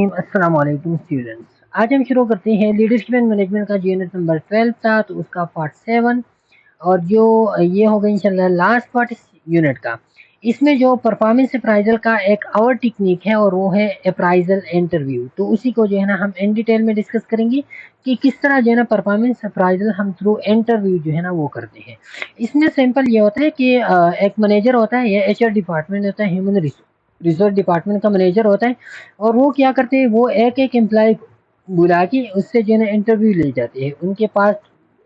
अस्सलाम वालेकुम स्टूडेंट्स। आज हम शुरू करते हैं लीडरशिप एंड मैनेजमेंट का जो यूनिट नंबर 12 था, तो उसका पार्ट 7 और जो ये होगा इंशाल्लाह लास्ट पार्ट इस यूनिट का। इसमें जो परफॉर्मेंस अप्राइजल का एक और टेक्निक है और वो है अप्राइजल इंटरव्यू। तो उसी को जो है ना हम इन डिटेल में डिस्कस करेंगे कि किस तरह जो है ना परफॉर्मेंस अप्राइजल हम थ्रू इंटरव्यू जो है ना वो करते हैं। इसमें सिंपल ये होता है कि एक मैनेजर होता है या एचआर डिपार्टमेंट होता है, ह्यूमन रिसोर्स डिपार्टमेंट का मैनेजर होता है। और वो क्या करते हैं, वो एक एक एम्प्लॉय बुला के उससे जो है ना इंटरव्यू ले जाते हैं। उनके पास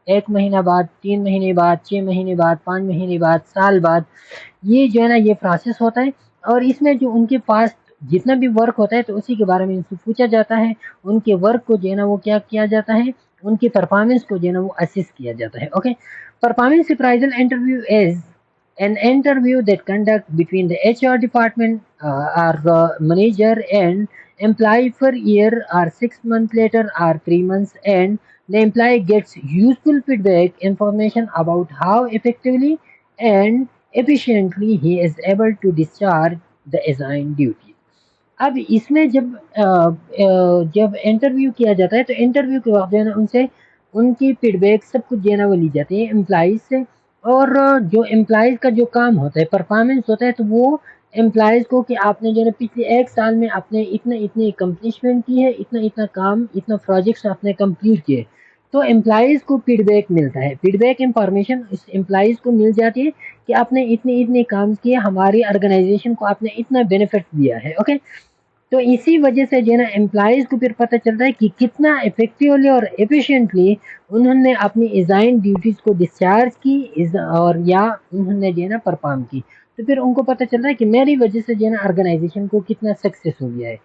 1 महीना बाद, 3 महीने बाद, 6 महीने बाद, 5 महीने बाद, साल बाद, ये जो है ना ये प्रोसेस होता है। और इसमें जो उनके पास जितना भी वर्क होता है तो उसी के बारे में इनसे पूछा जाता है। उनके वर्क को जो है ना वो क्या किया जाता है, उनकी परफॉर्मेंस को जो है ना वो असेस किया जाता है। Okay, performance appraisal interview is an interview that conduct between the HR department or the manager and employee for year or 6 months later or 3 months, and the employee gets useful feedback information about how effectively and efficiently he is able to discharge the assigned duties. अब इसमें जब interview किया जाता है तो interview के बाद जो है ना उनसे उनकी फीडबैक सब कुछ जो है ना वो ली जाती है एम्प्लॉइज से। और जो एम्प्लॉइज का जो काम होता है, परफॉर्मेंस होता है, तो वो एम्प्लॉइज को कि आपने जो है ना पिछले 1 साल में आपने इतने इतनी अकम्पलिशमेंट की है, इतना इतना काम, इतना प्रोजेक्ट्स आपने कंप्लीट किए। तो एम्प्लॉइज को फीडबैक मिलता है, फीडबैक इंफॉर्मेशन इस एम्प्लॉइज को मिल जाती है कि आपने इतने इतने काम किए, हमारी ऑर्गेनाइजेशन को आपने इतना बेनिफिट दिया है। ओके, तो इसी वजह से जो है ना एम्प्लॉइज को फिर पता चलता है कि कितना इफेक्टिवली और एफिशिएंटली उन्होंने अपनी असाइन ड्यूटीज को डिस्चार्ज की और या उन्होंने जो है ना परफॉर्म की। तो फिर उनको पता चलता है कि मेरी वजह से जो है ना ऑर्गेनाइजेशन को कितना सक्सेस हो गया है।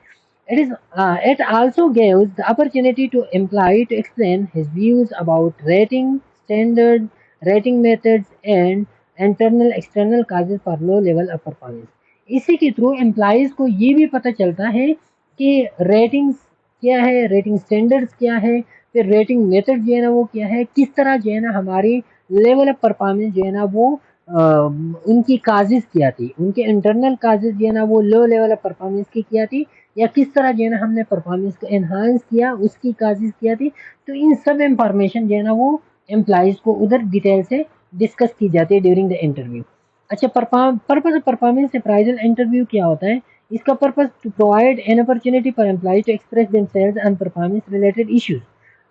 It also gives the opportunity to employee to explain his views about rating standard, rating methods, and internal external causes for low level of performance. इसी के थ्रू एम्प्लॉइज को ये भी पता चलता है कि रेटिंग्स क्या है, रेटिंग स्टैंडर्ड्स क्या है, फिर रेटिंग मेथड जो है ना वो क्या है, किस तरह जो है ना हमारी लेवल ऑफ परफॉर्मेंस जो है ना वो उनकी काजेज क्या थी, उनके इंटरनल काजेज जो है ना वो लो लेवल ऑफ परफॉर्मेंस की क्या थी, या किस तरह जो है ना हमने परफॉर्मेंस को एनहांस किया, उसकी काजेज क्या थी। तो इन सब इंफॉर्मेशन जो है ना वो एम्प्लॉइज को उधर डिटेल से डिस्कस की जाती है ड्यूरिंग द इंटरव्यू। अच्छा, purpose of performance appraisal interview क्या होता है? इसका purpose to provide an opportunity for employee to express themselves and performance related issues.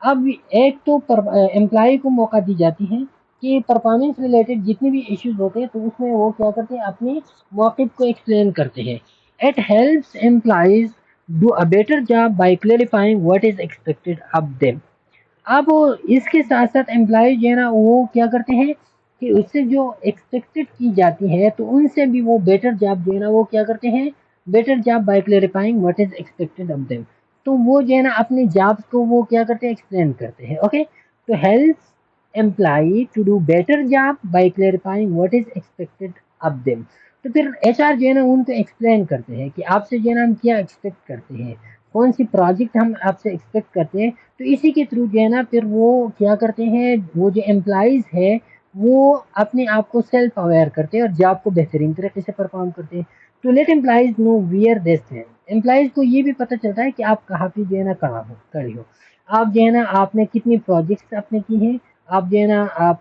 अब एक तो एम्प्लॉय को मौका दी जाती है कि परफॉर्मेंस रिलेटेड जितने भी इश्यूज होते हैं तो उसमें वो क्या करते हैं, अपनी मौक़िफ़ को एक्सप्लेन करते हैं। It helps employees do a better job by clarifying what is expected of them. अब इसके साथ साथ एम्प्लॉय जो है ना वो क्या करते हैं कि उससे जो एक्सपेक्टेड की जाती है तो उनसे भी वो बेटर जॉब जो है ना वो क्या करते हैं, better job by clarifying what is expected of them. तो वो जो है ना अपनी जॉब्स को वो क्या करते हैं, एक्सप्लेन करते हैं। ओके, तो helps employee to do better job by clarifying what is expected of them. तो फिर एचआर जो है ना उनको एक्सप्लेन करते हैं कि आपसे जो है ना हम क्या एक्सपेक्ट करते हैं, कौन सी प्रोजेक्ट हम आपसे एक्सपेक्ट करते हैं। तो इसी के थ्रू जो है ना फिर वो क्या करते हैं, वो जो एम्प्लॉइज है वो अपने आप को सेल्फ अवेयर करते हैं और जॉब को बेहतरीन तरीके से परफॉर्म करते हैं। To let employees know where they stand, employees को ये भी पता चलता है कि आप कहाँ पे जो है ना कहाँ हो खड़े हो, आप जो है ना आपने कितनी प्रोजेक्ट्स आपने की हैं, आप जो है ना आप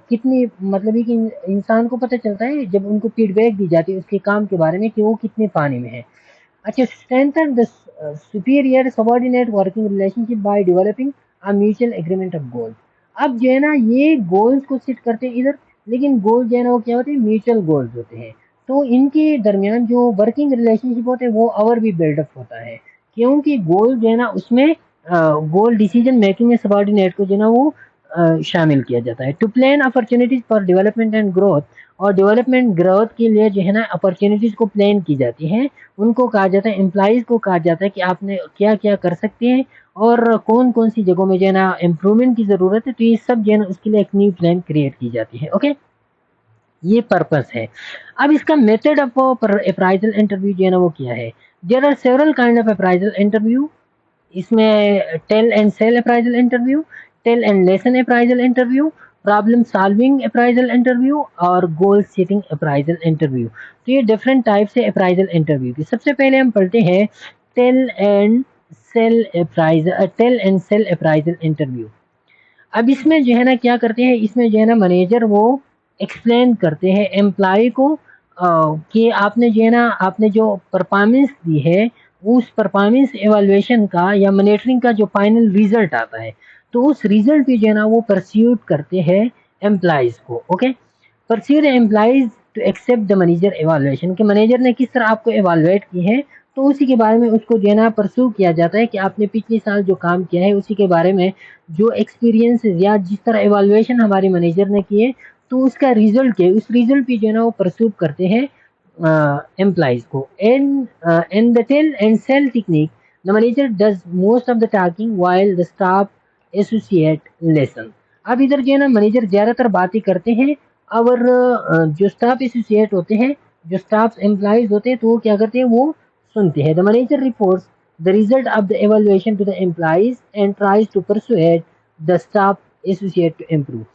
कितनी, मतलब ये कि इंसान को पता चलता है जब उनको फीडबैक दी जाती है उसके काम के बारे में कि वो कितने पानी में है। अच्छा, strengthen the superior subordinate working relationship by developing a mutual agreement of goals। अब जो है ना ये गोल्स को सेट करते हैं इधर, लेकिन गोल जो है ना वो क्या होते हैं, म्यूचुअल गोल्स होते हैं। तो इनके दरमियान जो वर्किंग रिलेशनशिप होते हैं वो और भी बिल्डअप होता है, क्योंकि गोल जो है ना उसमें गोल डिसीजन मेकिंग में सबॉर्डिनेट को जो है ना वो शामिल किया जाता है। To plan opportunities for development and growth, और डेवलपमेंट ग्रोथ के लिए जो है ना अपॉर्चुनिटीज को प्लान की जाती है। उनको कहा जाता है, एम्प्लॉइज को कहा जाता है कि आपने क्या क्या कर सकते हैं और कौन कौन सी जगहों में जो है ना इम्प्रूवमेंट की ज़रूरत है। तो ये सब जो है ना उसके लिए एक न्यू प्लान क्रिएट की जाती है। ओके, ये पर्पस है। अब इसका मेथड ऑफ अप्राइजल इंटरव्यू जो है ना वो क्या है? There are several kind of appraisal interview. इसमें tell and sell appraisal interview, tell and listen appraisal interview, problem solving appraisal interview और गोल सेटिंग अप्राइजल इंटरव्यू। तो ये डिफरेंट टाइप से अप्राइजल इंटरव्यू की। सबसे पहले हम पढ़ते हैं tell and sell appraisal interview. अब इसमें जो है ना क्या करते हैं, इसमें जो है ना मैनेजर वो एक्सप्लेन करते हैं एम्प्लॉय को कि आपने जो है ना आपने जो परफॉर्मेंस दी है उस परफॉर्मेंस एवेल्युएशन का या मॉनिटरिंग का जो फाइनल रिजल्ट आता है, तो उस रिजल्ट पे जो है ना वो परस्यूट करते हैं एम्प्लॉयज को। Okay, persuade employees to accept the manager evaluation, कि मैनेजर ने किस तरह आपको एवेल्युएट की है, तो उसी के बारे में उसको जो है ना परस्यू किया जाता है कि आपने पिछले साल जो काम किया है उसी के बारे में जो एक्सपीरियंस या जिस तरह एवेल्युएशन हमारे मैनेजर ने किए तो उसका रिजल्ट क्या है, उस रिजल्ट पे जो है ना वो परस्यू करते हैं एम्प्लॉयज को। And the tell and sell technique, the manager does most of the talking while the staff associate listen. अब इधर जो है ना मैनेजर ज्यादातर बातें करते हैं और जो स्टाफ एसोसिएट होते हैं, जो स्टाफ एम्प्लॉयज होते हैं, तो वो क्या करते हैं, वो सुनते हैं। The manager reports the result of the evaluation to the employees and tries to persuade the staff associate to improve।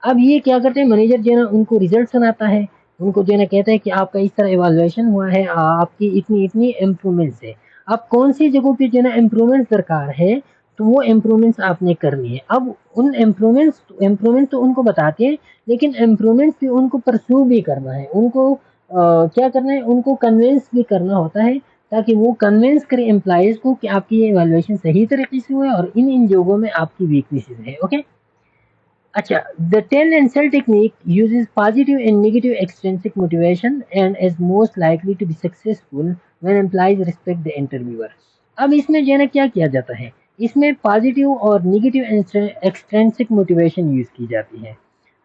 अब ये क्या करते हैं, मैनेजर जो है ना उनको रिजल्ट सुनाता है, उनको जो है ना कहता है कि आपका इस तरह इवेल्युएशन हुआ है, आपकी इतनी इतनी इम्प्रूवमेंट्स है, अब कौन सी जगहों पे जो है ना इम्प्रूवमेंट्स दरकार है, तो वो इम्प्रूवमेंट्स आपने करनी है। अब उन इम्प्रूवमेंट तो उनको बताते हैं, लेकिन इम्प्रूवमेंट्स भी उनको परस्यू भी करना है, उनको क्या करना है, उनको कन्विंस भी करना होता है, ताकि वो कन्विंस करे एम्प्लॉयज को कि आपकी ये इवैल्यूएशन सही तरीके से हुआ है और इन इन जगहों में आपकी वीकनेसेस है। ओके, अच्छा, the tell and sell technique uses positive and negative extrinsic motivation and is most likely to be successful when employees respect the interviewer. अब इसमें जो है ना क्या किया जाता है, इसमें पॉजिटिव और नेगेटिव एक्सट्रिंसिक मोटिवेशन यूज की जाती है।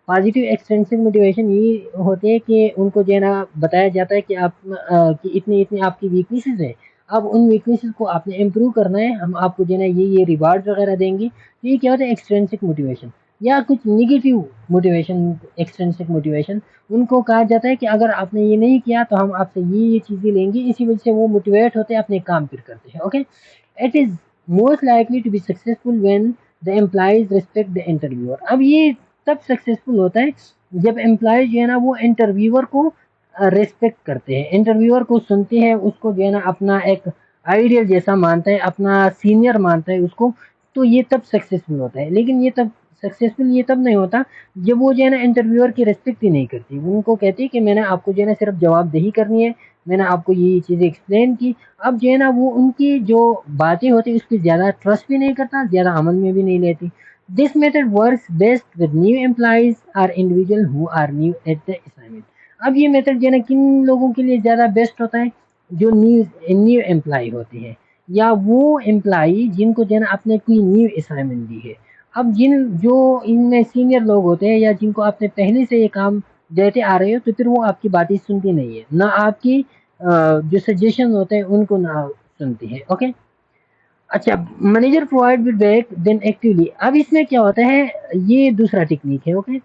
पॉजिटिव एक्सट्रिंसिक मोटिवेशन ये होते हैं कि उनको जो है ना बताया जाता है कि आप कि इतनी इतनी आपकी वीकनेसेस है, अब उन वीकनेसेस को आपने इम्प्रूव करना है, हम आपको जो है ना ये रिवार्ड वगैरह देंगे। तो ये क्या होता है, एक्सट्रिंसिक मोटिवेशन। या कुछ निगेटिव मोटिवेशन, एक्सट्रिंसिक मोटिवेशन, उनको कहा जाता है कि अगर आपने ये नहीं किया तो हम आपसे ये चीज़ें लेंगे, इसी वजह से वो मोटिवेट होते हैं, अपने काम फिर करते हैं। Okay, it is most likely to be successful when the employees respect the interviewer. अब ये तब सक्सेसफुल होता है जब एम्प्लॉय जो है ना वो इंटरव्यूअर को रिस्पेक्ट करते हैं, इंटरव्यूअर को सुनते हैं, उसको जो है ना अपना एक आइडियल जैसा मानता है, अपना सीनियर मानता है उसको, तो ये तब सक्सेसफुल होता है। लेकिन ये तब नहीं होता जब वो जो है ना इंटरव्यूअर की रिस्पेक्ट ही नहीं करती, वो उनको कहती है कि मैंने आपको जो है ना सिर्फ जवाबदेही करनी है, मैंने आपको ये चीज़ें एक्सप्लेन की। अब जो है ना वो उनकी जो बातें होती है उस पर ज़्यादा ट्रस्ट भी नहीं करता, ज़्यादा अमल में भी नहीं लेती। This method works best with new employees or individual who are new at the assignment। अब ये मेथड जो है ना किन लोगों के लिए ज़्यादा बेस्ट होता है, जो न्यू एम्प्लॉय होते हैं या वो एम्प्लॉय जिनको जो है ना आपने कोई न्यू असाइनमेंट दी है। अब जो इनमें सीनियर लोग होते हैं या जिनको आपने पहले से ये काम देते आ रहे हो, तो फिर वो आपकी बातें सुनती नहीं है, ना आपकी जो सजेशन होते हैं उनको ना सुनती है। ओके, अच्छा, manager provide feedback then actively. अब इसमें क्या होता है, ये दूसरा टेक्निक है। ओके,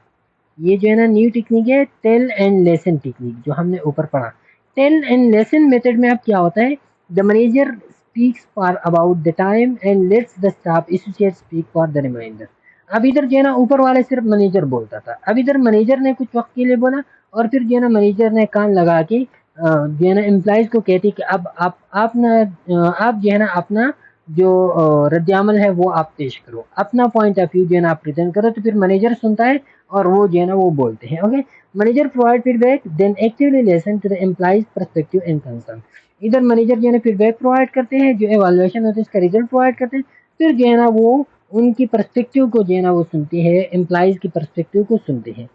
ये जो है ना न्यू टेक्निक है, टेल एंड लेसन टेक्निक, जो हमने ऊपर पढ़ा। टेल एंड लेसन मेथड में अब क्या होता है, the manager speaks for about the time and lets the staff associate speak for the reminder. अब इधर जो है ना ऊपर वाले सिर्फ मैनेजर बोलता था, अब इधर मैनेजर ने कुछ वक्त के लिए बोला और फिर जो है ना मैनेजर ने कान लगा के जो है ना एम्प्लॉयज को कहती कि अब आप ना आप जो है ना अपना जो रद्द-ए-अमल है वो आप पेश करो, अपना पॉइंट ऑफ व्यू जो है ना आप प्रेजेंट करो, तो फिर मैनेजर सुनता है और वो जो है ना वो बोलते हैं। Okay, manager provide feedback then actively listen to the employees perspective and concern. इधर मैनेजर जो है ना फीडबैक प्रोवाइड करते हैं, जो एवेल्युएशन होता है इसका रिजल्ट प्रोवाइड करते हैं, फिर जो है ना वो उनकी पर्सपेक्टिव को जो है ना वो सुनते हैं, एम्प्लॉयज की पर्सपेक्टिव को सुनते हैं।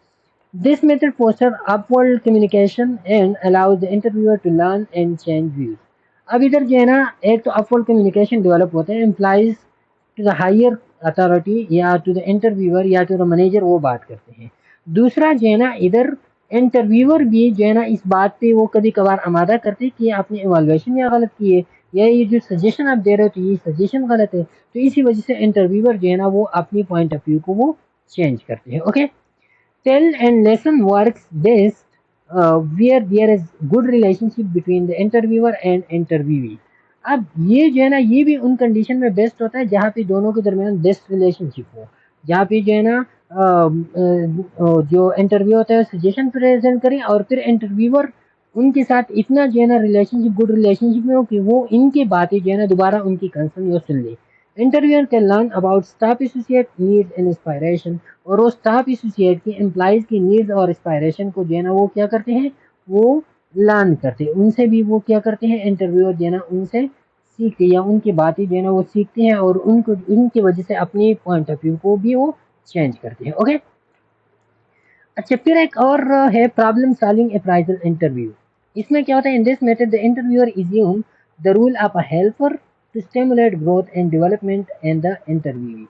This method foster upward communication and allows the interviewer to learn and change views. अब इधर जो है ना एक तो अपवर्ड कम्युनिकेशन डेवलप होते हैं, employees to the higher authority या टू द इंटरव्यूअर या टू द मैनेजर वो बात करते हैं। दूसरा जो है ना इधर इंटरव्यूअर भी जो है ना इस बात पे वो कभी कभार आमादा करते हैं कि आपने इवैल्यूएशन या गलत की है, या ये जो सजेशन आप दे रहे हो तो ये सजेशन गलत है, तो इसी वजह से इंटरव्यूअर जो है ना वो अपनी पॉइंट ऑफ व्यू को वो चेंज करते हैं। Okay, tell and lesson works best where there is good relationship between the interviewer and interviewee। अब ये जो है ना ये भी उन कंडीशन में बेस्ट होता है जहाँ पे दोनों के दरमियान बेस्ट रिलेशनशिप हो, जहाँ पे जो है ना जो इंटरव्यू होता है सजेशन प्रेजेंट करें और फिर इंटरव्यूअर उनके साथ इतना जो है ना रिलेशनशिप, गुड रिलेशनशिप में हो कि वो इनकी बातें जो है ना दोबारा उनकी कंसर्न वो सुन ले। Interviewer can learn about staff associate needs and inspiration, और वो स्टाफ एसोसिएट की एम्प्लॉइज की नीड्स और इंस्पायरेशन को जो है ना वो क्या करते हैं, वो लर्न करते हैं उनसे भी। वो क्या करते हैं, इंटरव्यूअर जो है ना उनसे सीखते हैं या उनकी बातें जो है ना वो सीखते हैं और उनको उनकी वजह से अपने पॉइंट ऑफ व्यू को भी वो चेंज करते हैं। ओके। अच्छा, फिर एक और है प्रॉब्लम सॉल्विंग अप्राइजल इंटरव्यू। इसमें क्या होता है, in this method the interviewer assume the role of a helper to stimulate growth and development and the interview.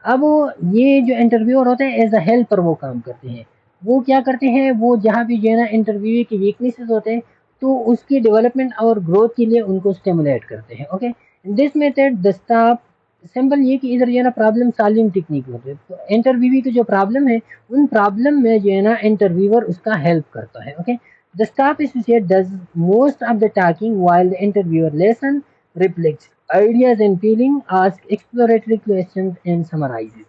अब ये जो इंटरव्यूअर होते हैं एज अ हेल्पर वो काम करते हैं। वो क्या करते हैं, वो जहाँ भी जो है ना इंटरव्यू के वीकनेसेस होते हैं तो उसकी डेवलपमेंट और ग्रोथ के लिए उनको स्टिमुलेट करते हैं। Okay. This method the staff, simple ये कि इधर जो है ना प्रॉब्लम सॉल्विंग टेक्निक होती है, तो इंटरव्यू की जो प्रॉब्लम है उन प्रॉब्लम में जो है ना इंटरव्यूअर उसका हेल्प करता है। Okay. The staff associate does most of the talking while the interviewer listen, reflects ideas and feeling, ask exploratory questions and summarizes।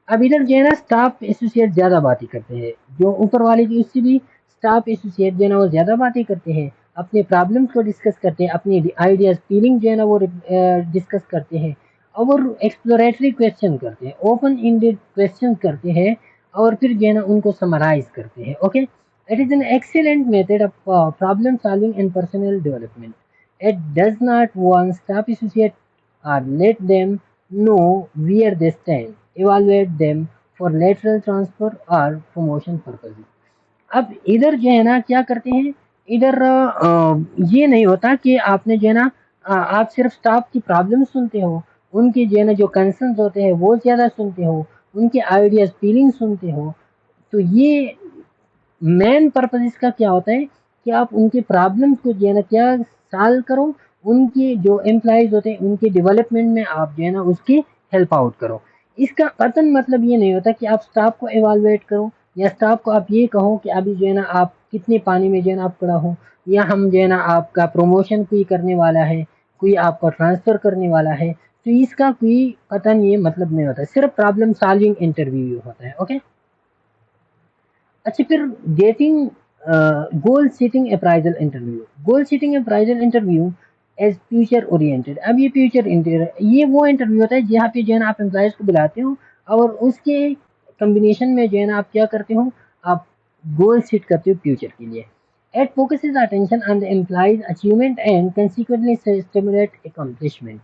अब इधर जो है ना स्टाफ एसोसिएट ज्यादा बातें करते हैं, जो ऊपर वाले की उससे भी स्टाफ एसोसिएट जो है ना वो ज्यादा बातें करते हैं, अपने प्रॉब्लम्स को डिस्कस करते हैं, अपनी आइडियाज फीलिंग जो है ना वो डिस्कस करते हैं और एक्सप्लोरेटरी क्वेश्चन करते हैं, ओपन इंडेड क्वेश्चन करते हैं और फिर जो है ना उनको समराइज करते हैं। Okay. It is an excellent method of problem solving and personal development. It does not want staff associate or let them know where they stand, evaluate them for lateral transfer or promotion purposes। अब इधर जो है ना क्या करते हैं, इधर ये नहीं होता कि आपने जो है ना आप सिर्फ स्टाफ की प्रॉब्लम सुनते हो, उनके जो है ना जो कंसर्न्स होते हैं वो ज़्यादा सुनते हो, उनके आइडियाज फीलिंग सुनते हो। तो ये मेन पर्पज इसका क्या होता है कि आप उनके प्रॉब्लम को जो है ना क्या सॉल्व करो, उनके जो एम्प्लॉयज होते हैं उनके डेवलपमेंट में आप जो है ना उसकी हेल्प आउट करो। इसका कतन मतलब ये नहीं होता कि आप स्टाफ को एवालुएट करो या स्टाफ को आप ये कहो कि अभी जो है ना आप कितने पानी में जो है ना आप खड़ा हो, या हम जो है ना आपका प्रमोशन कोई करने वाला है, कोई आपका ट्रांसफर करने वाला है। तो इसका कोई कतन ये मतलब नहीं होता, सिर्फ प्रॉब्लम सॉल्विंग इंटरव्यू होता है। ओके। अच्छा, फिर getting goal setting appraisal interview. Goal setting appraisal interview as future oriented. अब ये फ्यूचर ये वो इंटरव्यू होता है जहाँ पे जो है ना आप एम्प्लॉयज को बुलाते हो और उसके कम्बिनेशन में जो है ना आप क्या करते हो, आप गोल सेट करते हो फ्यूचर के लिए। It focuses attention on the employee's achievement and consequently stimulate accomplishment।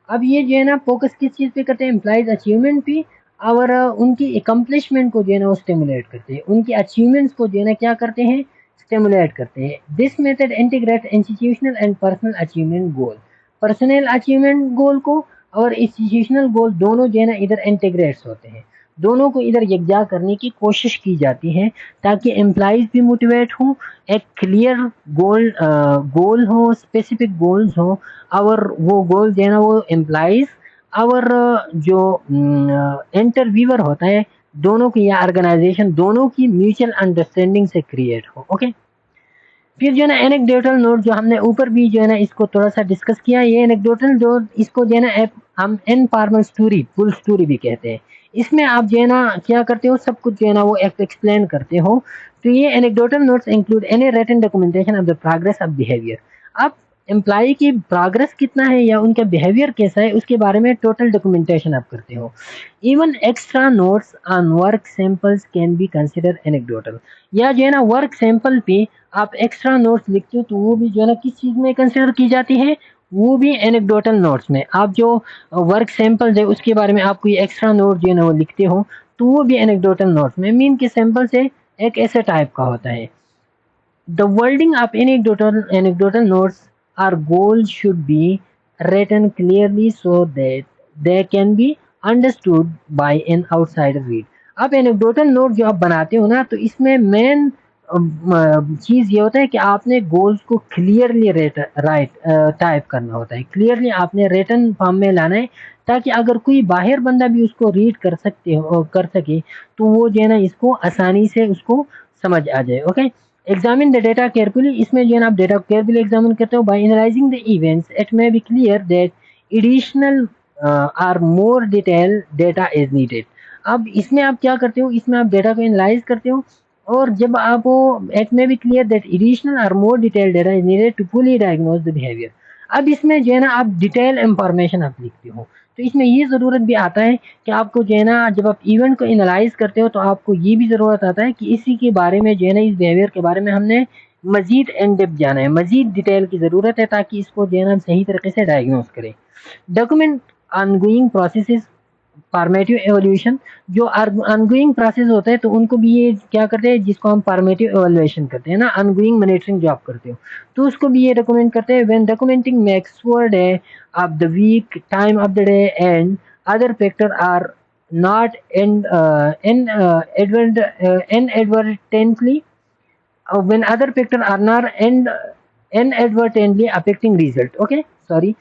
अब ये जो है ना फोकस किस चीज़ पे करते हैं, एम्प्लॉयज अचीवमेंट पे और उनकी एकम्प्लिशमेंट को जो है ना वो स्टिमुलेट करते हैं, उनकी अचीवमेंट्स को जो है ना क्या करते हैं, स्टिमुलेट करते हैं। This method integrate institutional and personal achievement goal. Personal achievement goal को और इंस्टीट्यूशनल गोल दोनों जो है ना इधर इंटीग्रेट्स होते हैं, दोनों को इधर यकजा करने की कोशिश की जाती है ताकि एम्प्लॉयज भी मोटिवेट हों, एक क्लियर गोल हो, स्पेसिफिक गोल्स हो और वो गोल जो है ना वो एम्प्लॉयज और जो इंटरव्यूअर होता है दोनों की या ऑर्गेनाइजेशन दोनों की म्यूचुअल अंडरस्टैंडिंग से क्रिएट हो। ओके। फिर जो है ना एनेक्डोटल नोट, जो हमने ऊपर भी जो है ना इसको थोड़ा सा डिस्कस किया, ये एनेक्डोटल जो इसको जो है ना हम इनफॉर्मल स्टोरी, फुल स्टोरी भी कहते हैं। इसमें आप जो है ना क्या करते हो, सब कुछ जो है ना वो एक्सप्लेन करते हो। तो ये anecdotal notes include any written documentation of the progress of behaviour. आप एम्प्लॉय की प्रोग्रेस कितना है या उनका बिहेवियर कैसा है उसके बारे में टोटल डॉक्यूमेंटेशन आप करते हो। Even extra notes on work samples can be consider anecdotal. या जो है ना वर्क सैंपल पे आप एक्स्ट्रा नोट्स लिखते हो तो वो भी जो है ना किस चीज़ में कंसिडर की जाती है, वो भी एनेक्डोटल नोट्स में। आप जो वर्क सैंपल्स है उसके बारे में आप कोई एक्स्ट्रा नोट जो है ना वो लिखते हो तो वो भी एनेक्डोटल नोट्स में। मीन के सैंपल से एक ऐसे टाइप का होता है। The wording of anecdotal notes or goals should be written clearly so that they can be understood by an outsider read। आप एनेक्डोटल नोट जो आप बनाते हो ना तो इसमें मेन चीज़ ये होता है कि आपने गोल्स को क्लियरली राइट टाइप करना होता है, क्लियरली आपने रिटन फॉर्म में लाना है ताकि अगर कोई बाहर बंदा भी उसको रीड कर सके तो वो जो है ना इसको आसानी से उसको समझ आ जाए। Okay. Examine the data carefully. इसमें जो है ना आप डेटा केयरफुली एग्जामिन करते हो। By analysing the events it may be clear that additional or more detail data is needed. अब इसमें आप क्या करते हो, इसमें आप डेटा को एनालाइज करते हो और जब आप वो it may be clear that additional और more detail data is needed to fully diagnose the behaviour. अब इसमें जो है ना आप डिटेल इंफॉर्मेशन आप लिखते हो, तो इसमें ये ज़रूरत भी आता है कि आपको जो है ना जब आप इवेंट को एनालाइज करते हो तो आपको ये भी ज़रूरत आता है कि इसी के बारे में जो है ना इस बिहेवियर के बारे में हमने मजीद इन डेप्थ जाना है, मजीद डिटेल की ज़रूरत है ताकि इसको जो है ना हम सही तरीके से डायग्नोज करें। Document ongoing processes formative evolution, जो ऑनगोइंग प्रोसेस होता है तो उनको भी ये क्या करते हैं जिसको हम फॉर्मेटिव एवोल्यूशन करते हैं ना, ऑनगोइंग मॉनिटरिंग जो आप करते हो तो उसको भी ये रिकमेंड करते हैं। When documenting makes for day of the week, time of the day and other factor are not inadvertently when other factor are not inadvertently affecting result, okay sorry,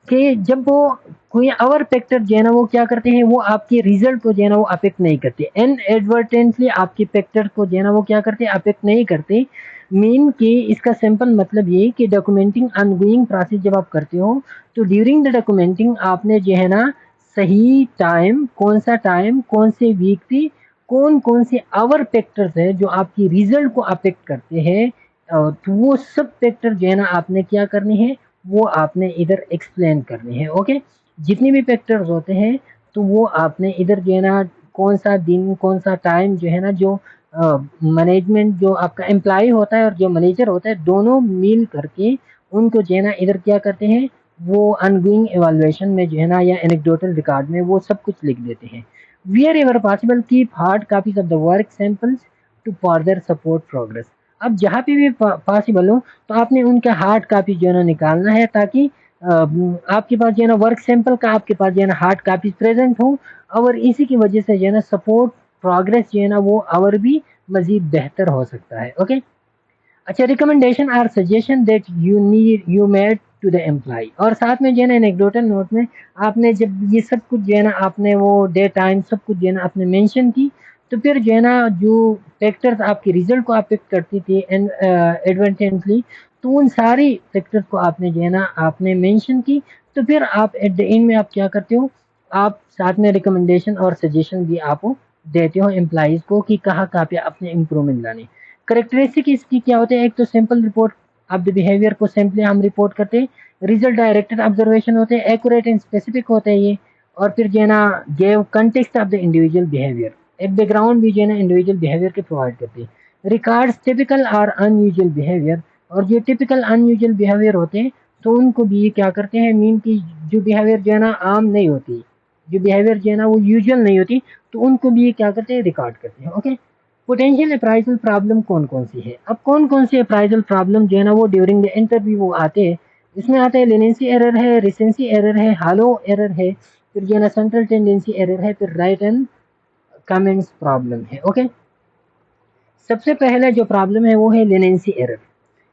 कि जब वो कोई और फैक्टर जो है ना वो क्या करते हैं वो आपके रिजल्ट को जो है ना वो अफेक्ट नहीं करते, इनएडवर्टेंटली आपके फैक्टर को जो है ना वो क्या करते हैं अफेक्ट नहीं करते। मीन कि इसका सिंपल मतलब ये कि डॉक्यूमेंटिंग ऑनगोइंग प्रोसेस जब आप करते हो तो ड्यूरिंग द डॉक्यूमेंटिंग आपने जो है ना सही टाइम कौन से वीक थी, कौन कौन से आवर फैक्टर्स है जो आपकी रिजल्ट को अफेक्ट करते हैं, तो वो सब फैक्टर जो है ना आपने क्या करने हैं वो आपने इधर एक्सप्लेन करने हैं। ओके, जितने भी फैक्टर्स होते हैं तो वो आपने इधर जो है ना कौन सा दिन कौन सा टाइम जो है ना जो मैनेजमेंट जो आपका एम्प्लॉय होता है और जो मैनेजर होता है दोनों मिल करके उनको जो है ना इधर क्या करते हैं वो अनगोइंग एवेलुएशन में जो है ना या एनेक्डोटल रिकॉर्ड में वो सब कुछ लिख देते हैं। Wherever possible keep hard copies of the work samples to further support progress. अब जहाँ पे भी पॉसिबल हो तो आपने उनका हार्ड कॉपी जो है ना निकालना है ताकि आपके पास जो है ना वर्क सैंपल का आपके पास जो है ना हार्ड कॉपी प्रेजेंट हो और इसी की वजह से जो है ना सपोर्ट प्रोग्रेस जो है ना वो और भी मजीद बेहतर हो सकता है। ओके, अच्छा, रिकमेंडेशन और suggestion that you made to the employee, और साथ में जो है ना एनेक्डोटल नोट में आपने जब ये सब कुछ जो है ना आपने वो डे टाइम सब कुछ जो है ना आपने मेंशन की तो फिर जो है ना जो फैक्टर्स आपके रिजल्ट को अफेक्ट करती थी एंड एडवांटेजली तो उन सारी फैक्टर्स को आपने जो है ना आपने मेंशन की। तो फिर आप एट द एंड में आप क्या करते हो, आप साथ में रिकमेंडेशन और सजेशन भी आप देते हो एम्प्लॉयज़ को कि कहाँ कहाँ पे अपने इम्प्रूवमेंट लाने। करेक्टरिस्टिक इसकी क्या होते हैं, एक तो simple report of the behaviour को सिंपली हम रिपोर्ट करते हैं, रिजल्ट डायरेक्टेड ऑब्जर्वेशन होते हैं, एक्यूरेट एंड स्पेसिफिक होते हैं ये, और फिर जो है ना gave context of the individual behaviour, एक बैकग्राउंड भी जो है ना इंडिविजुअल बिहेवियर के प्रोवाइड करते हैं। रिकॉर्ड्स टिपिकल और अनयूजुअल बिहेवियर, और जो टिपिकल अनयूजुअल बिहेवियर होते हैं तो उनको भी क्या करते हैं मीन की जो बिहेवियर जो है ना आम नहीं होती, जो बिहेवियर जो है ना वो यूजुअल नहीं होती तो उनको भी क्या करते हैं रिकॉर्ड करते हैं। ओके, पोटेंशियल अप्राइजल प्रॉब्लम कौन कौन सी है, अब कौन कौन सी अप्राइजल प्रॉब्लम जो है ना वो ड्यूरिंग द इंटरव्यू वो आते हैं, इसमें आता है लेनेंसी एरर है, रिसेंसी एरर है, हालो एरर है, फिर जो है ना सेंट्रल टेंडेंसी एरर है, फिर राइट एंड कमेंट्स प्रॉब्लम है। ओके, सबसे पहले जो प्रॉब्लम है वो है लेनेंसी एरर।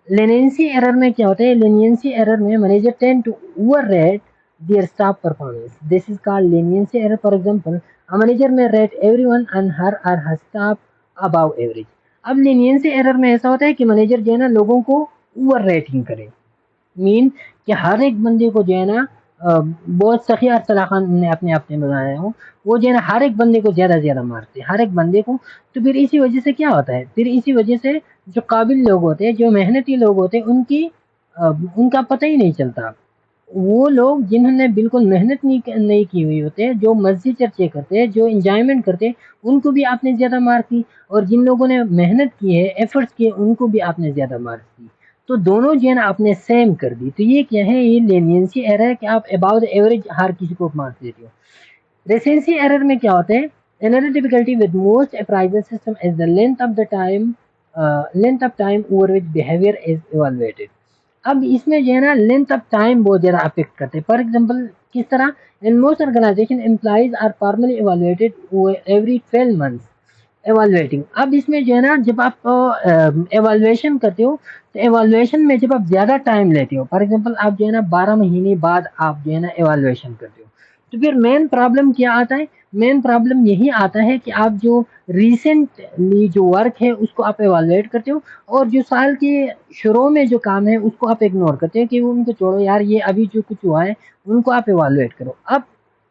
लेनेंसी एरर में क्या होता है, लेनियंसी एरर में manager tend to overrate their staff performance. This is called leniency error. For example, a manager may rate everyone and her or her staff above average. अब leniency error में ऐसा होता है कि मैनेजर जो है ना लोगों को ओवर रेटिंग करे, मीन कि हर एक बंदे को जो है ना बहुत सखी और सलाह खान ने अपने आप में बनाया हो, वो जो है ना हर एक बंदे को ज़्यादा ज़्यादा मारते हैं हर एक बंदे को। तो फिर इसी वजह से क्या होता है, फिर इसी वजह से जो काबिल लोग होते हैं जो मेहनती लोग होते हैं उनकी उनका पता ही नहीं चलता। वो लोग जिन्होंने बिल्कुल मेहनत नहीं की हुई होते हैं, जो मस्ती चर्चे करते हैं, जो इंजॉयमेंट करते हैं, उनको भी आपने ज़्यादा मार्क दी, और जिन लोगों ने मेहनत की है एफर्ट्स किए उनको भी आपने ज़्यादा मार्क्स दी, तो दोनों जो है ना आपने सेम कर दी। तो ये क्या है, ये लेनियंसी एरर है कि आप अबाउट द एवरेज हर किसी को मार्क्स देते हो। रेसेंसी एरर में क्या होता है, another difficulty with most appraisal system is the length of time over which behavior is evaluated। अब इसमें जो है ना लेंथ ऑफ टाइम बहुत ज़्यादा अफेक्ट करते हैं। फॉर एग्जांपल किस तरह, in most organisation employees are formally evaluated every 12 months evaluating. अब इसमें जो है ना जब आप एवैल्यूएशन करते हो तो एवैल्यूएशन में जब आप ज़्यादा टाइम लेते हो, फॉर एग्जांपल आप जो है ना 12 महीने बाद आप जो है ना एवैल्यूएशन करते हो, तो फिर मेन प्रॉब्लम क्या आता है, मेन प्रॉब्लम यही आता है कि आप जो रिसेंटली जो वर्क है उसको आप एवैल्यूएट करते हो, और जो साल के शुरू में जो काम है उसको आप इग्नोर करते हो कि वो उनको छोड़ो यार, ये अभी जो कुछ हुआ है उनको आप एवैल्यूएट करो। अब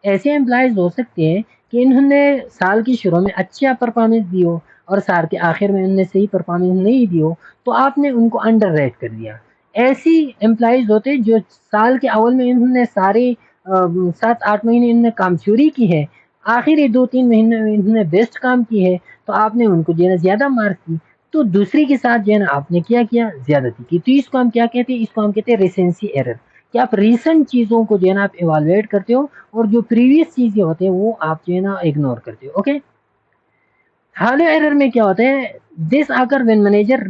ऐसे एम्प्लॉयज़ हो सकते हैं कि इन्होंने साल की शुरू में अच्छा परफॉर्मेंस दी हो और साल के आखिर में उनने सही परफॉर्मेंस नहीं दी हो तो आपने उनको अंडर रेट कर दिया। ऐसी एम्प्लॉइज होते जो साल के अव्वल में इन्होंने सारे 7-8 महीने इन्होंने काम चोरी की है, आखिरी 2-3 महीने में इन्होंने बेस्ट काम की है, तो आपने उनको जो है ना ज़्यादा मार्क की। तो दूसरे के साथ जो है ना आपने क्या किया, ज़्यादती की। तो इसको हम क्या कहते हैं, इसको हम कहते हैं रिसेंसी एरर, कि आप रिसेंट चीज़ों को जो है ना आप इवैल्यूएट करते हो और जो प्रीवियस चीज़ें होते हैं वो आप जो है ना इग्नोर करते हो। ओके, हालो एरर में क्या होता है, दिस आकर when manager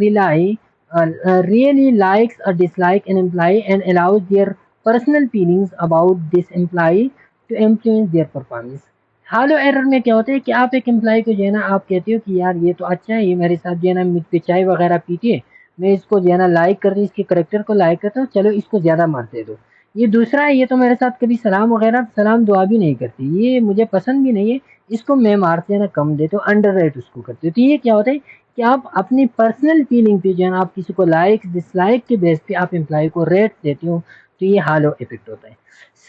really likes or dislike an employee and allows their personal feelings about this employee to influence their performance। Hello error में क्या होता है कि आप एक एम्प्लॉय को जो है ना आप कहते हो कि यार ये तो अच्छा है, ये मेरे साथ जो है ना मुझ पे चाय वगैरह पीती है, मैं इसको जो है ना लाइक करती हूँ, इसके करेक्टर को लाइक करता हूँ, चलो इसको ज़्यादा मार्क्स दे दो। ये दूसरा है, ये तो मेरे साथ कभी सलाम वगैरह सलाम दुआ भी नहीं करती, ये मुझे पसंद भी नहीं है, इसको मैं मार्क्स जो है ना कम देते हो, अंडर रेट उसको करते हो। तो ये क्या होता है कि आप अपनी पर्सनल फीलिंग पे जो है ना आप किसी को लाइक डिसलाइक के बेस पे आप एम्प्लॉय को रेट देते हो, तो ये हालो इफेक्ट होता है।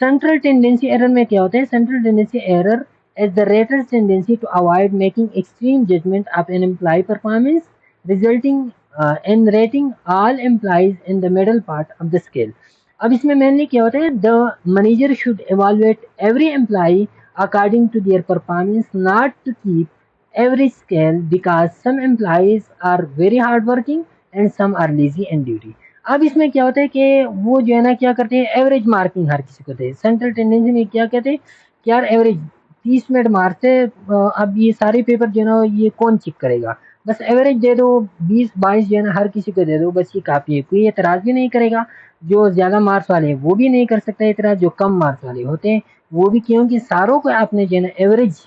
सेंट्रल टेंडेंसी एरर में क्या होता है, central tendency error is the rater's tendency to avoid making extreme judgment of an employee performance, resulting in rating all employees in the middle part of the scale। अब इसमें mainly क्या होता है, the manager should evaluate every employee according to their performance, not to keep average scale because some employees are very hardworking and some are lazy and duty। अब इसमें क्या होता है कि वो जो है ना क्या करते हैं, एवरेज मार्किंग हर किसी को देते हैं। सेंट्रल टेंडेंसी में क्या कहते हैं कि यार एवरेज 30 मिनट मारते, अब ये सारे पेपर जो है ना ये कौन चेक करेगा, बस एवरेज दे दो, 20-22 जो है ना हर किसी को दे दो, बस ये काफ़ी है, कोई एतराज़ भी नहीं करेगा। जो ज़्यादा मार्क्स वाले हैं वो भी नहीं कर सकता एतराज़, जो कम मार्क्स वाले होते हैं वो भी, क्योंकि सारों को आपने जो है ना एवरेज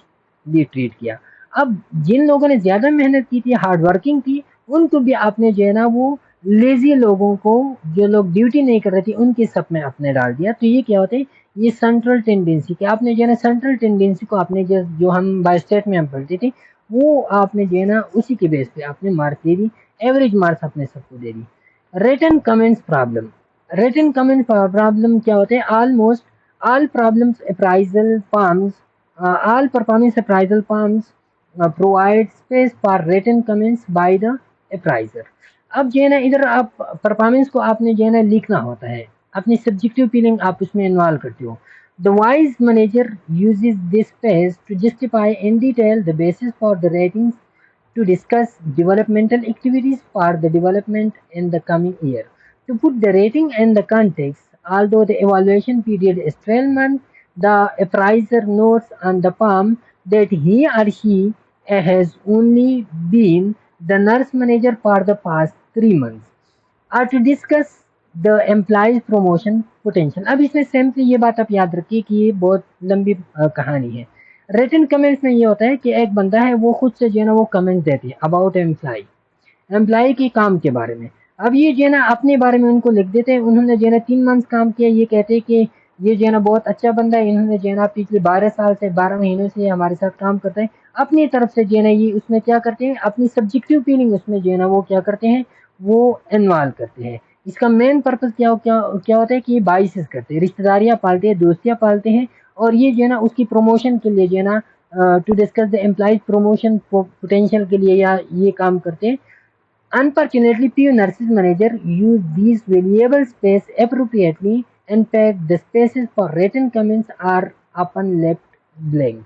भी ट्रीट किया। अब जिन लोगों ने ज़्यादा मेहनत की थी, हार्ड वर्किंग थी, उनको भी आपने जो है ना वो लेज़ी लोगों को, जो लोग ड्यूटी नहीं कर रहे थे, उनके सब में आपने डाल दिया। तो ये क्या होता है, ये सेंट्रल टेंडेंसी कि आपने जो है ना सेंट्रल टेंडेंसी को आपने जो हम बाय स्टेट में हम पढ़ते थे, वो आपने जो है ना उसी के बेस पे आपने मार्क दे दी, एवरेज मार्क्स आपने सबको दे दी। Written comments problem, written comment problem क्या होते हैं, almost all problems appraisal firms all performance appraisal firms provide space for written comments by the appraiser। अब जो है ना इधर आप परफॉर्मेंस को आपने जो है ना लिखना होता है, अपनी सब्जेक्टिव फीलिंग आप उसमें इन्वॉल्व करते हो। The wise manager uses this space to justify in detail the basis for the ratings, to discuss developmental activities for the development in the coming year. To put the rating in the context, although the evaluation period is 12 months, the appraiser notes on the form that he or she has only been the nurse manager for the past 3 months, or to discuss the employees promotion potential. अब इसमें simply ये बात आप याद रखिए कि ये बहुत लंबी कहानी है। रिटन कमेंट्स में ये होता है कि एक बंदा है वो खुद से जो है ना वो कमेंट्स देती है अबाउट एम्प्लॉय, एम्प्लॉय के काम के बारे में। अब ये जो है ना अपने बारे में उनको लिख देते हैं, उन्होंने जो है ना 3 मंथ काम किया, ये कहते हैं कि ये जो है ना बहुत अच्छा बंदा है, इन्होंने जो है ना पिछले 12 साल से 12 महीनों से हमारे साथ काम करता है। अपनी तरफ से जो है ना ये उसमें क्या करते हैं, अपनी सब्जेक्टिव फीलिंग उसमें जो है ना वो क्या करते हैं, वो इन्वॉल्व करते हैं। इसका मेन पर्पस क्या क्या क्या होता है कि ये बाइसेस करते हैं, रिश्तेदारियाँ पालते हैं, दोस्तियाँ पालते हैं, और ये जो है ना उसकी प्रमोशन के लिए जो है ना to discuss the employees promotion potential के लिए या ये काम करते हैं। Unfortunately, few nurses managers use these valuable space appropriately. In fact, the spaces for written comments are often left blank।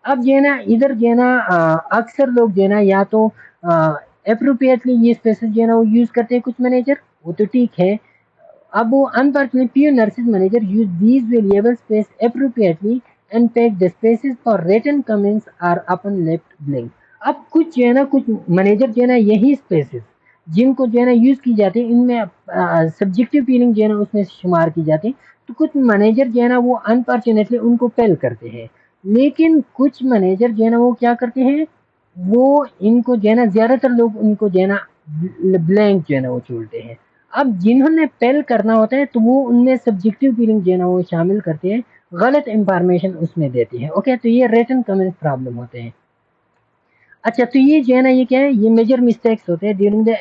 अब जो है ना इधर जो है ना अक्सर लोग जो है ना या तो अप्रोप्रिएटली ये स्पेसेस जो है ना वो यूज़ करते हैं कुछ मैनेजर, वो तो ठीक है। अब वो unfortunately few nurses manager use these valuable space appropriately and fact the spaces for written comments are often left blank। अब कुछ जो है ना कुछ मैनेजर जो है ना यही स्पेसेस जिनको जो है ना यूज़ की जाती है, इनमें सब्जेक्टिव फीलिंग जो है ना उसमें शुमार की जाती है। तो कुछ मैनेजर जो है ना वो अनफॉर्चुनेटली उनको फेल करते हैं, लेकिन कुछ मैनेजर जो है ना वो क्या करते हैं, वो इनको जो है ना ज़्यादातर लोग उनको जो है ना ब्लैंक जो है ना वो छोड़ते हैं। अब जिन्होंने पेल करना होता है तो वो उनमें सब्जेक्टिव फीलिंग जो है ना वो शामिल करते हैं, गलत इंफॉर्मेशन उसमें देते हैं। ओके, तो ये रिटन कमेंट प्रॉब्लम होते हैं। अच्छा, तो ये जो है ना ये क्या है, ये मेजर मिस्टेक्स होते हैं ड्यूरिंग द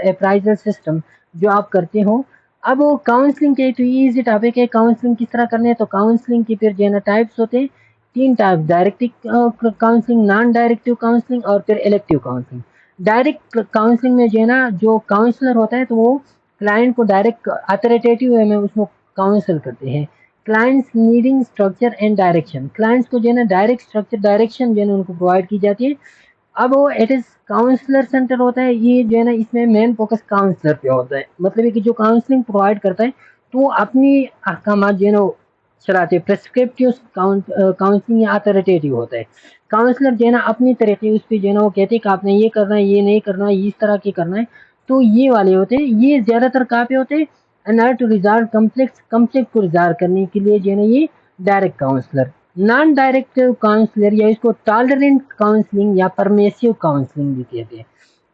अप्राइजल सिस्टम जो आप करते हो। अब काउंसलिंग के तो ये इजी टॉपिक है, काउंसलिंग किस तरह करने हैं, तो काउंसलिंग की फिर जो है ना टाइप्स होते हैं तीन type, directive counselling, non directive counselling और फिर इलेक्टिव काउंसलिंग। डायरेक्ट काउंसलिंग में जो है ना, जो काउंसलर होता है तो वो क्लाइंट को डायरेक्ट अथॉरिटेटिव वे में उसको काउंसल करते हैं। Clients needing structure and direction, clients को जो है ना डायरेक्ट स्ट्रक्चर डायरेक्शन जो है ना उनको प्रोवाइड की जाती है। अब वो इट इज काउंसलर सेंटर होता है, ये जो है ना इसमें मेन फोकस काउंसलर पे होता है, मतलब है कि जो काउंसलिंग प्रोवाइड करता है तो वो अपनी अहकाम जो है ना चलाते हैं। प्रेस्क्रिप्टिव काउंसलिंग या अथॉरिटेटिव होता है। काउंसलर जो है ना अपनी तरीके उस पर जो है ना वो कहते हैं कि आपने ये करना है, ये नहीं करना है, इस तरह के करना है। तो ये वाले होते हैं, ये ज्यादातर कहाँ पे होते हैं, एन आर टू रिजॉल्व कम्प्लेक्स को रिजॉल्व करने के लिए जो है ना ये direct counsellor. Non directive counsellor या इसको टॉलरेंट काउंसलिंग या परमेसिव काउंसलिंग भी कहते हैं।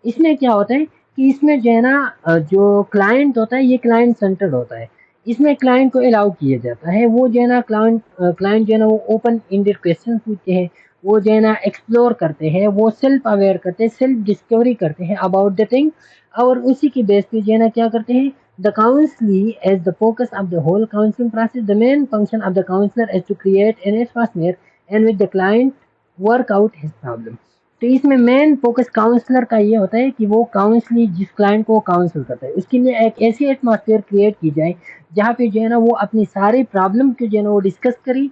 इसमें क्या होता है कि इसमें जो है ना जो क्लाइंट होता है ये क्लाइंट सेंटर्ड होता है। इसमें क्लाइंट को अलाउ किया जाता है, वो जो है ना क्लाइंट जो है ना वो ओपन एंडेड क्वेश्चन पूछते हैं, वो जो है ना एक्सप्लोर करते हैं, वो सेल्फ अवेयर करते हैं, सेल्फ डिस्कवरी करते हैं अबाउट द थिंग, और उसी की बेस पे जो है ना क्या करते हैं, the counselee as the focus of the whole counseling process. The main function of the counselor is to create an atmosphere and with the client work out his problem. तो इसमें मेन फोकस काउंसलर का ये होता है कि वो counsellee जिस client को काउंसिल करता है उसके लिए एक ऐसी एटमॉस्फेयर क्रिएट की जाए जहाँ पे जो है ना वो अपनी सारी प्रॉब्लम को जो है ना वो डिस्कस करी,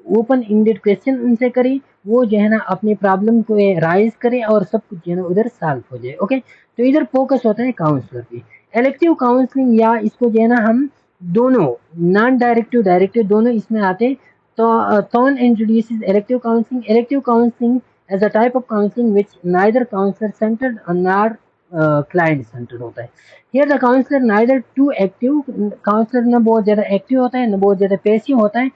ओपन इंडेड क्वेश्चन उनसे करी, वो जो है ना अपनी प्रॉब्लम को राइज करे और सब कुछ जो है ना उधर सॉल्व हो जाए। ओके, तो इधर फोकस होता है काउंसलर पे। इलेक्टिव काउंसलिंग या इसको जो है ना हम दोनों नॉन डायरेक्टिव डायरेक्टिव दोनों इसमें आते हैं। तो Thorne introduces elective counseling. Elective counseling as a type of counseling which neither counselor centered nor client centered होता है। Here the counselor neither too active, counsellor ना बहुत ज़्यादा एक्टिव होता है ना बहुत ज़्यादा पैसिव होता है।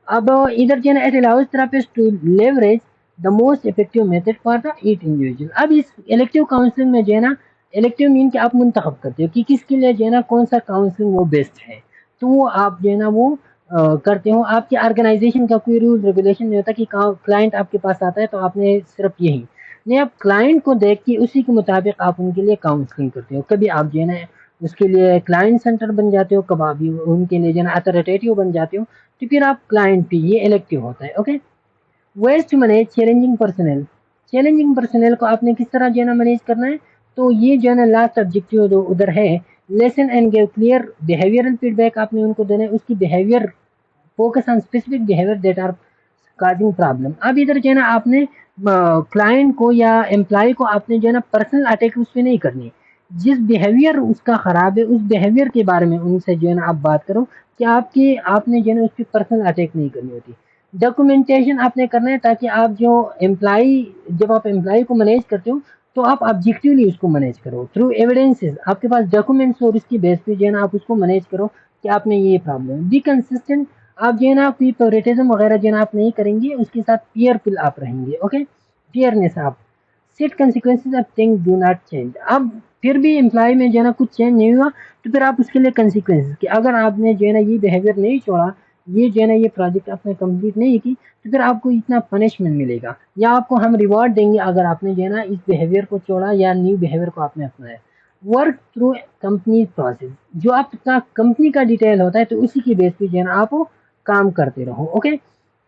अब इधर जो है ना it allows therapist to leverage the most effective method for the each individual. अब इस इलेक्टिव काउंसलिंग में जो है ना, इलेक्टिव मीन कि आप मुंतखब करते हो कि किसके लिए जो है ना कौन सा काउंसलिंग वो बेस्ट है, तो वो आप जो है ना वो करते हो। आपकी ऑर्गेनाइजेशन का कोई रूल रेगुलेशन नहीं होता कि क्लाइंट आपके पास आता है तो आपने सिर्फ यही नहीं, आप क्लाइंट को देख के उसी के मुताबिक आप उनके लिए काउंसलिंग करते हो। कभी आप जो है ना उसके लिए क्लाइंट सेंटर बन जाते हो, कभी आप उनके लिए जो है ना अथॉरिटेटिव बन जाते हो, तो फिर आप क्लाइंट पे, ये इलेक्टिव होता है। Okay, ways to manage challenging personnel. Challenging personnel को आपने किस तरह जो है ना मैनेज करना है, तो ये जो है ना लास्ट ऑब्जेक्टिव जो उधर है, listen and give clear behavioural feedback आपने उनको देना है, उसकी behaviour focus on specific behaviour that are causing problem. अब इधर जो है ना आपने क्लाइंट को या एम्प्लॉय को आपने जो है ना पर्सनल अटैक उस पर नहीं करनी, जिस बिहेवियर उसका खराब है उस बिहेवियर के बारे में उनसे जो है ना आप बात करो कि आपकी आपने जो है ना उस पर पर्सनल अटैक नहीं करनी होती। डॉक्यूमेंटेशन आपने करना है ताकि आप जो एम्प्लॉय, जब आप एम्प्लॉय को मैनेज करते हो तो आप ऑब्जेक्टिवली उसको मैनेज करो थ्रू एविडेंसेस, आपके पास डॉक्यूमेंट्स और उसकी बेस पे जो है ना आप उसको मैनेज करो कि आपने ये प्रॉब्लम। बी कंसिस्टेंट, आप जो है ना कोई फेवरेटिज्म वगैरह जो है ना आप नहीं करेंगे, उसके साथ पीयरफुल आप रहेंगे। ओके, फेयरनेस आप set consequences of thing do not change. अब फिर भी एम्प्लॉय में जो है ना कुछ चेंज नहीं हुआ तो फिर आप उसके लिए कंसिक्वेंसेज कि अगर आपने जो है ना ये बिहेवियर नहीं छोड़ा, ये जो है ना ये प्रोजेक्ट आपने कंप्लीट नहीं की, तो फिर आपको इतना पनिशमेंट मिलेगा या आपको हम रिवॉर्ड देंगे अगर आपने जो है ना इस बिहेवियर को छोड़ा या न्यू बिहेवियर को आपने अपनाया। वर्क थ्रू कंपनी प्रोसेस, जो आपका कंपनी का डिटेल होता है तो उसी की बेस पे जो है ना आप काम करते रहो। ओके,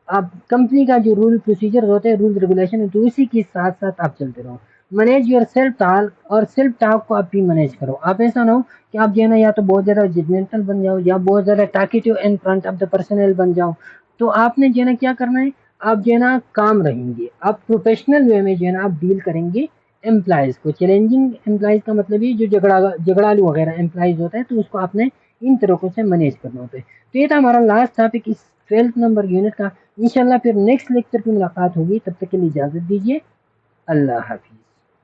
आप कंपनी का जो रूल प्रोसीजर होते हैं, रूल रेगुलेशन, तो उसी के साथ साथ आप चलते रहो। मैनेज योर सेल्फ टॉक, और सेल्फ टॉक को आप भी मैनेज करो। आप ऐसा ना हो कि आप जो है ना या तो बहुत ज़्यादा जजमेंटल बन जाओ या बहुत ज़्यादा talkative in front of the personal बन जाओ। तो आपने जो है ना क्या करना है, आप जो है ना काम रहेंगे, आप प्रोफेशनल वे में जो है ना आप डील करेंगे एम्प्लॉयज़ को। चैलेंजिंग एम्प्लॉयज़ का मतलब ये जो झगड़ालू वगैरह एम्प्लॉयज़ होता है, तो उसको आपने इन तरीकों से मैनेज करना होता है। तो ये था हमारा लास्ट टॉपिक इस 12th नंबर यूनिट का। इंशाल्लाह फिर नेक्स्ट लेक्चर की मुलाकात होगी, तब तक के लिए इजाज़त दीजिए। अल्लाह हाफिज़।